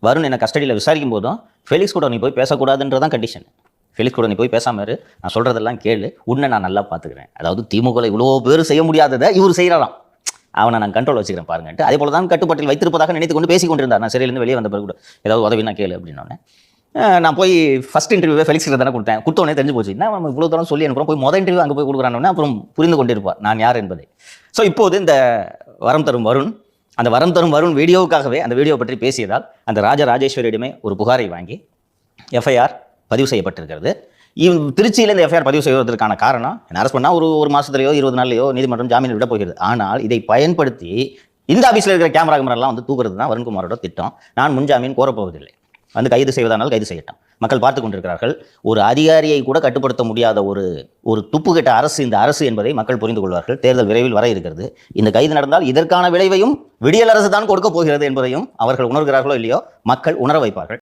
வருண் என்ன கஸ்டடியில் விசாரிக்கும் போதும் ஃபெலிக்ஸ் கூட நீ போய் பேசக்கூடாதுன்றதான் கண்டிஷன். ஃபெலிக்ஸ் கூட நீ போய் பேசாமல் இரு, நான் சொல்கிறதெல்லாம் கேளு, உன்னை நான் நல்லா பார்த்துக்கிறேன். அதாவது திமுக இவ்வளோ பேர் செய்ய முடியாததை இவர் செய்யலாம், அவனை நான் கண்ட்ரோல் வச்சுக்கிறேன் பாருங்கன்ட்டு. அதே போல தான் கட்டுப்பாட்டில் வைத்திருப்பதாக நினைத்து கொண்டு பேசி கொண்டிருந்தார். நான் சிறையிலேருந்து வெளியே வந்த பிறகு கூட ஏதாவது உதவி நான் கேளு அப்படின்னோடனே நான் போய் ஃபஸ்ட் இன்டர்வியூவே ஃபெலிக்ஸ் தானே கொடுத்தேன். கொடுத்தோடனே தெரிஞ்சு போச்சு, என்ன நம்ம இவ்வளோ தூரம் சொல்லி அனுப்புகிறோம், போய் மொதல் இன்டர்வியூ அங்கே போய் கொடுக்குறானோடனே அப்புறம் புரிந்து கொண்டிருப்பார் நான் யார் என்பதை. ஸோ இப்போது இந்த வரம் தரும் வருண், அந்த வரம் தரும் வருண் வீடியோவுக்காகவே அந்த வீடியோ பற்றி பேசியதால் அந்த ராஜராஜேஸ்வரியிடமே ஒரு புகாரை வாங்கி எஃப்ஐஆர் பதிவு செய்யப்பட்டிருக்கிறது. திருச்சியில் இந்த எஃப்ஐஆர் பதிவு செய்வதற்கான காரணம், என்ன அரெஸ்ட் பண்ணால் ஒரு மாதத்துலையோ 20 நாள்லையோ நீதிமன்றம் ஜாமீன் விட போகிறது. ஆனால் இதை பயன்படுத்தி இந்த ஆஃபீஸில் இருக்கிற கேமராமெல்லாம் வந்து தூக்குறது தான் வருண்குமாரோட திட்டம். நான் முன்ஜாமீன் கோரப்போவதில்லை, வந்து கைது செய்வதானால் கைது செய்யட்டும். மக்கள் பார்த்து கொண்டிருக்கிறார்கள். ஒரு அதிகாரியை கூட கட்டுப்படுத்த முடியாத ஒரு துப்புக்கட்ட அரசு இந்த அரசு என்பதை மக்கள் புரிந்து கொள்வார்கள். தேர்தல் விரைவில் வர இருக்கிறது. இந்த கைது நடந்தால் இதற்கான விளைவையும் விடியல் அரசு தான் கொடுக்க போகிறது என்பதையும் அவர்கள் உணர்கிறார்களோ இல்லையோ மக்கள் உணர வைப்பார்கள்.